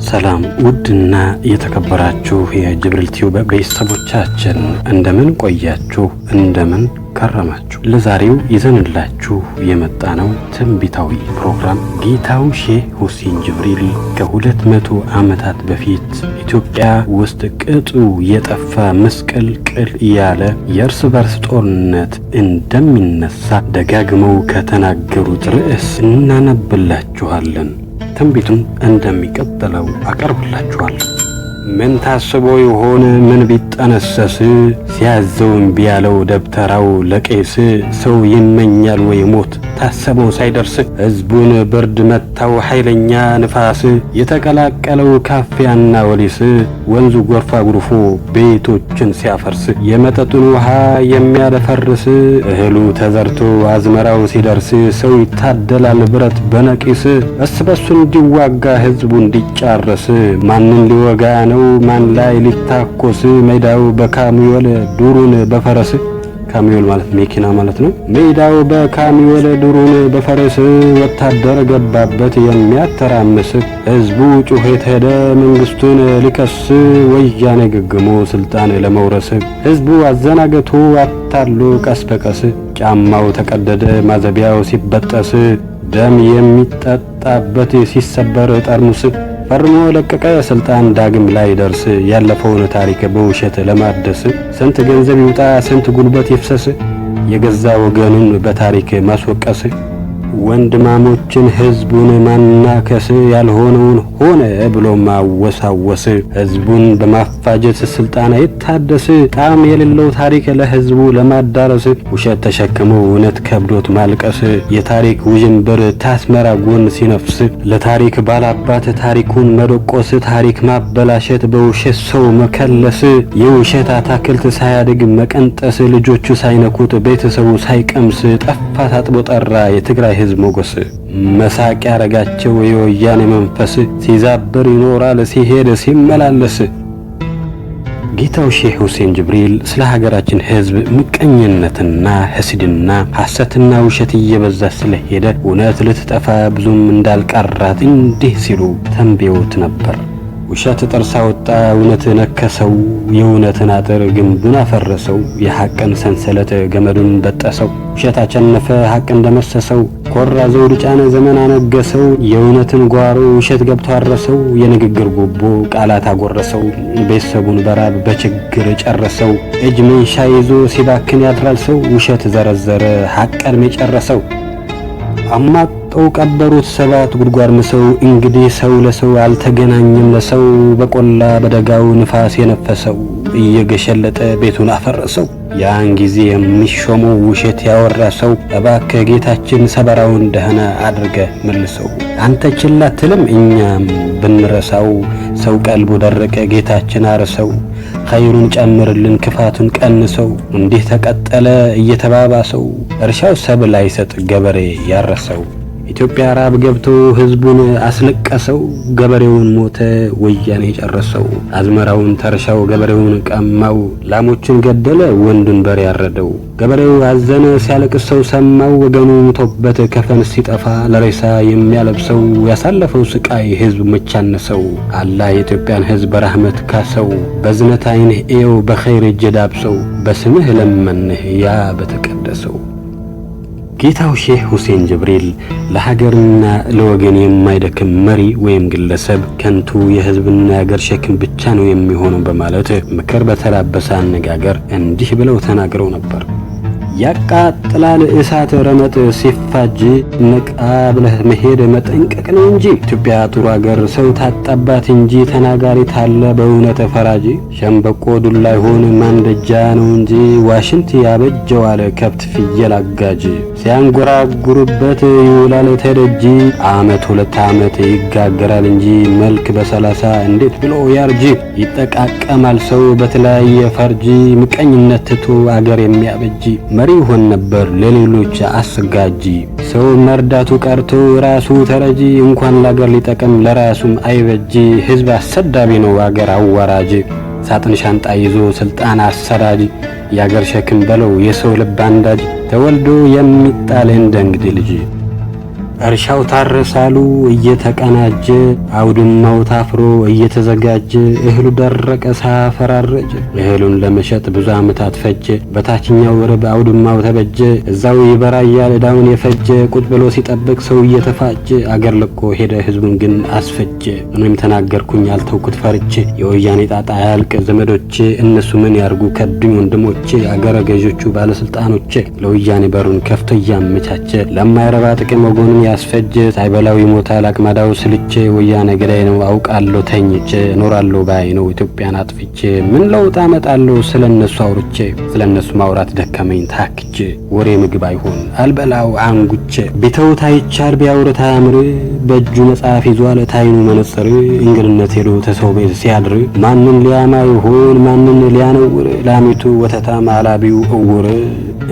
ሰላም ውድና የተከበራችሁ የጅብሪል ቲዩብ ቤተሰቦቻችን እንደምን ቆያችሁ? እንደምን ከረማችሁ? ለዛሬው ይዘንላችሁ የመጣነው ትንቢታዊ ፕሮግራም ጌታው ሼህ ሁሴን ጅብሪል ከ200 ዓመታት በፊት ኢትዮጵያ ውስጥ ቅጡ የጠፋ ምስቅልቅል ያለ የእርስ በርስ ጦርነት እንደሚነሳ ደጋግመው ከተናገሩት ርዕስ እናነብላችኋለን። ትንቢቱን እንደሚቀጥለው አቀርብላችኋለሁ። ምን ታስቦ ይሆን ምን ቢጠነሰስ ሲያዘው እምቢ ያለው ደብተራው ለቄስ ሰው ይመኛል ወይ ሞት ታሰበው ሳይደርስ ሕዝቡን ብርድ መታው ኃይለኛ ንፋስ የተቀላቀለው ካፊያና ወሊስ ወንዙ ጎርፋ ጉርፎ ቤቶችን ሲያፈርስ የመጠጡን ውሃ የሚያደፈርስ እህሉ ተዘርቶ አዝመራው ሲደርስ ሰው ይታደላል ብረት በነቂስ እርስ በርሱ እንዲዋጋ ሕዝቡ እንዲጫረስ ማንን ሊወጋ ነው ማን ላይ ሊታኮስ ሜዳው በካሚዮል ዱሩን በፈረስ ካሚዮል ማለት መኪና ማለት ነው። ሜዳው በካሚዮል ዱሩን በፈረስ ወታደር ገባበት የሚያተራምስ ሕዝቡ ጩኸት ሄደ መንግስቱን ሊከስ ወያኔ ገግሞ ስልጣን ለመውረስ ሕዝቡ አዘናገቱ አታሎ ቀስ በቀስ ጫማው ተቀደደ ማዘቢያው ሲበጠስ ደም የሚጠጣበት ሲሰበር ጠርሙስ ፈርሞ ለቀቀ ስልጣን ዳግም ላይ ደርስ ያለፈውን ታሪክ በውሸት ለማደስ ስንት ገንዘብ ይውጣ ስንት ጉልበት ይፍሰስ የገዛ ወገኑን በታሪክ ማስወቀስ ወንድማሞችን ሕዝቡን ማናከስ ያልሆነውን ሆነ ብሎ ማወሳወስ ሕዝቡን በማፋጀት ስልጣን አይታደስ ጣም የሌለው ታሪክ ለሕዝቡ ለማዳረስ ውሸት ተሸክመው እውነት ከብዶት ማልቀስ የታሪክ ውዥንብር ታስመራ ጎን ሲነፍስ ለታሪክ ባላባት ታሪኩን መደቆስ ታሪክ ማበላሸት በውሸት ሰው መከለስ የውሸት አታክልት ሳያድግ መቀንጠስ ልጆቹ ሳይነኩት ቤተሰቡ ሳይቀምስ ጠፋ ታጥቦ ጠራ የትግራይ ሕዝብ ሞገስ መሳቅ ያረጋቸው የወያኔ መንፈስ ሲዛብር ይኖራል ሲሄድ ሲመላለስ። ጌታው ሼህ ሁሴን ጅብሪል ስለ ሀገራችን ሕዝብ ምቀኝነትና ሕስድና ሐሰትና ውሸት እየበዛ ስለሄደ እውነት ልትጠፋ ብዙም እንዳልቀራት እንዲህ ሲሉ ተንብየውት ነበር። ውሸት ጥርስ አወጣ እውነት ነከሰው የእውነትን አጥር ግንቡን አፈረሰው የሐቅን ሰንሰለት ገመዱን በጠሰው ውሸት አቸነፈ ሐቅ እንደመሰሰው ኮራ ዘውድ ጫነ ዘመን አነገሰው የእውነትን ጓሮ ውሸት ገብቶ አረሰው የንግግር ጉቦ ቃላት አጎረሰው ቤተሰቡን በራብ በችግር ጨረሰው እጅ መንሻ ይዞ ሲባክን ያድራል ሰው ውሸት ዘረዘረ ሐቅ ቀድሜ ጨረሰው አማጠው ቀበሩት ሰባት ጉድጓድ ምሰው እንግዲህ ሰው ለሰው አልተገናኘም ለሰው በቆላ በደጋው ንፋስ የነፈሰው እየገሸለጠ ቤቱን አፈረሰው ያን ጊዜ የሚሾመው ውሸት ያወራ ሰው እባክህ ጌታችን ሰበራውን ደህና አድርገ መልሰው አንተ ችላ አትልም እኛም ብንረሳው ሰው ቀልቡ ደረቀ ጌታችን አርሰው ኸይሩን ጨምርልን ክፋቱን ቀንሰው እንዲህ ተቀጠለ እየተባባሰው እርሻው ሰብል አይሰጥ ገበሬ ያረሰው ኢትዮጵያ ራብ ገብቶ ሕዝቡን አስለቀሰው ገበሬውን ሞተ ወያኔ ጨረሰው አዝመራውን ተርሻው ገበሬውን ቀማው ላሞችን ገደለ ወንዱን በሬ ያረደው ገበሬው አዘነ ሲያለቅስ ሰው ሰማው ወገኑ ሞቶበት ከፈን ሲጠፋ ለሬሳ የሚያለብሰው ያሳለፈው ስቃይ ሕዝብ መቻነሰው አላህ የኢትዮጵያን ሕዝብ በረህመት ካሰው በዝነት ዓይንህ ኤው በኸይር እጅ ዳብሰው በስምህ ለመንህ ያ በተቀደሰው። ጌታው ሼህ ሁሴን ጅብሪል ለሀገርና ለወገን የማይደክም መሪ ወይም ግለሰብ ከንቱ የሕዝብና የሀገር ሸክም ብቻ ነው የሚሆነው በማለት ምክር በተላበሰ አነጋገር እንዲህ ብለው ተናግረው ነበር። ያቃጥላል እሳት ረመጥ ሲፋጅ ነቃ ብለህ መሄድ መጠንቀቅ ነው እንጂ ኢትዮጵያ ጥሩ ሀገር ሰው ታጣባት እንጂ ተናጋሪ ታለ በእውነት ፈራጅ ሸምበቆ ዱላ ይሆን ማንደጃ ነው እንጂ ዋሽንት ያበጀዋል ከብት ፍየል አጋጅ ሲያንጎራጉርበት ይውላል ተደጂ ዓመት ሁለት ዓመት ይጋገራል እንጂ መልክ በ30 እንዴት ብሎ ያርጂ ይጠቃቀማል ሰው በተለያየ ፈርጂ ምቀኝነት ትቶ አገር የሚያበጂ መሪ ሆን ነበር ለሌሎች አስጋጂ ሰው መርዳቱ ቀርቶ ራሱ ተረጂ እንኳን ለአገር ሊጠቅም ለራሱም አይበጂ ሕዝብ አሰዳቢ ነው አገር አዋራጅ ሳጥን ሻንጣ ይዞ ስልጣን አሰራጅ የአገር ሸክም በለው የሰው ልብ አንዳጅ ተወልዶ የሚጣል እንደ እንግዲህ ልጅ እርሻው ታረሳሉ እየተቀናጀ አውድማው ታፍሮ እየተዘጋጀ እህሉ ደረቀ ሳፈራረጀ እህሉን ለመሸጥ ብዙ ዓመታት ፈጀ። በታችኛው ርብ አውድማው ተበጀ እዛው ይበራያል ዕዳውን የፈጀ ቁጭ ብሎ ሲጠብቅ ሰው እየተፋጀ አገር ለቆ ሄደ ህዝቡን ግን አስፈጀ። እኔም ተናገርኩኝ ያልተውኩት ፈርቼ የወያኔ ጣጣ ያልቅ ዘመዶቼ እነሱ ምን ያርጉ ከዱኝ ወንድሞቼ አገረ ገዦቹ ባለስልጣኖቼ ለወያኔ በሩን ከፍቶ እያመቻቸ ለማይረባ ጥቅም ወገኑን ያስፈጀ ሳይበላው ይሞታል አቅማዳው ስልቼ ወያኔ ገዳይ ነው አውቃለሁ ተኝቼ እኖራለሁ ባይ ነው ኢትዮጵያን አጥፍቼ ምን ለውጥ አመጣለሁ ስለነሱ አውርቼ ስለነሱ ማውራት ደከመኝ ታክቼ ወሬ ምግብ አይሆን አልበላው አንጉቼ ቢተውት አይቻል ቢያወሩት አያምር በእጁ መጽሐፍ ይዟል ታይኑ መነጽር እንግድነት ሄዶ ተሰው ቤት ሲያድር ማንን ሊያማ ይሆን ማንን ሊያነውር ላሚቱ ወተታም አላቢው እውር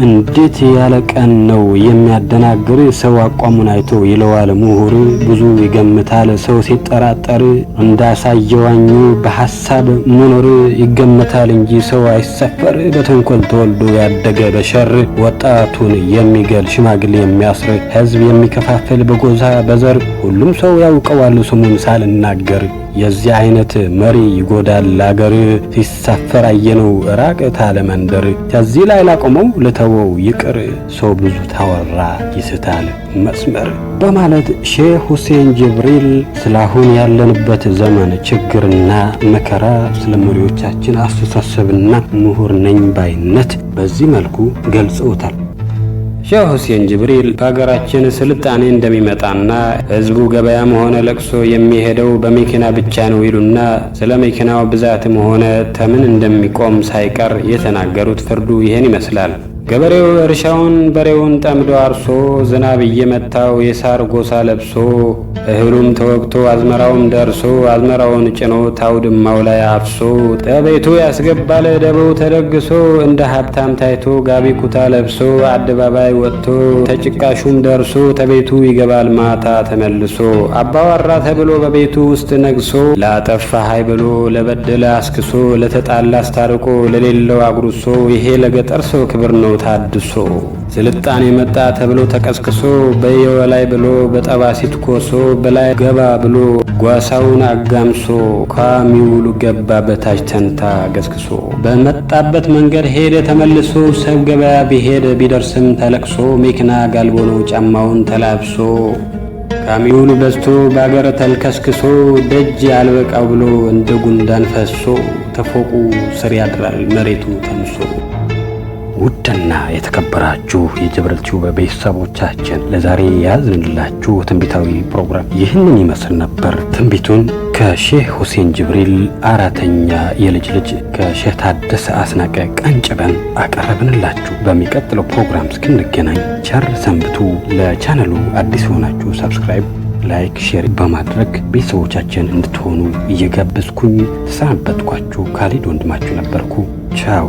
እንዴት ያለ ቀን ነው የሚያደናግር ሰው አቋሙን አይቶ ይለዋል ምሁር ብዙ ይገምታል ሰው ሲጠራጠር እንዳሳየዋኙ በሐሳብ መኖር ይገምታል እንጂ ሰው አይሰፈር በተንኮል ተወልዶ ያደገ በሸር ወጣቱን የሚገል ሽማግሌ የሚያስር ህዝብ የሚከፋፍል በጎሳ በዘር ሁሉም ሰው ያውቀዋል ስሙን ሳልናገር የዚህ አይነት መሪ ይጎዳል አገር ሲሳፈር አየነው ራቅ ታለ መንደር ከዚህ ላይ ላቆመው ልተወው ይቅር ሰው ብዙ ታወራ ይስታል መስመር በማለት ሼህ ሁሴን ጅብሪል ስላሁን ያለንበት ዘመን ችግርና መከራ ስለ መሪዎቻችን አስተሳሰብና ምሁር ነኝ ባይነት በዚህ መልኩ ገልጸውታል። ሼህ ሁሴን ጅብሪል በሀገራችን ስልጣኔ እንደሚመጣና ህዝቡ ገበያም ሆነ ለቅሶ የሚሄደው በመኪና ብቻ ነው ይሉና ስለ መኪናው ብዛትም ሆነ ተምን እንደሚቆም ሳይቀር የተናገሩት ፍርዱ ይሄን ይመስላል። ገበሬው እርሻውን በሬውን ጠምዶ አርሶ ዝናብ እየመታው የሳር ጎሳ ለብሶ እህሉም ተወቅቶ አዝመራውም ደርሶ አዝመራውን ጭኖ ታውድማው ላይ አፍሶ ተቤቱ ያስገባል ደበው ተደግሶ እንደ ሀብታም ታይቶ ጋቢ ኩታ ለብሶ አደባባይ ወጥቶ ተጭቃሹም ደርሶ ተቤቱ ይገባል ማታ ተመልሶ አባዋራ ተብሎ በቤቱ ውስጥ ነግሶ ላጠፋ ሃይ ብሎ ለበደለ አስክሶ ለተጣላ አስታርቆ ለሌለው አጉርሶ ይሄ ለገጠር ሰው ክብር ነው ታድሶ ስልጣኔ መጣ ተብሎ ተቀስቅሶ በየወላይ ብሎ በጠባሲት ኮሶ በላይ ገባ ብሎ ጓሳውን አጋምሶ ካሚውሉ ገባ በታች ተንታ ገስክሶ በመጣበት መንገድ ሄደ ተመልሶ ሰብ ገበያ ቢሄድ ቢደርስም ተለቅሶ መኪና ጋልቦ ነው ጫማውን ተላብሶ ካሚውሉ በዝቶ ባገር ተልከስክሶ ደጅ ያልበቃው ብሎ እንደ ጉንዳን ፈሶ ተፎቁ ስር ያድራል መሬቱ ተምሶ። ውድና የተከበራችሁ የጅብሪል ቲዩብ ቤተሰቦቻችን ለዛሬ ያዝንላችሁ ትንቢታዊ ፕሮግራም ይህንን ይመስል ነበር። ትንቢቱን ከሼህ ሁሴን ጅብሪል አራተኛ የልጅ ልጅ ከሼህ ታደሰ አስናቀ ቀንጭበን አቀረብንላችሁ። በሚቀጥለው ፕሮግራም እስክንገናኝ ቸር ሰንብቱ። ለቻናሉ አዲስ ሆናችሁ ሰብስክራይብ፣ ላይክ፣ ሼር በማድረግ ቤተሰቦቻችን እንድትሆኑ እየጋበዝኩኝ ተሰናበትኳችሁ። ካሊድ ወንድማችሁ ነበርኩ። ቻው።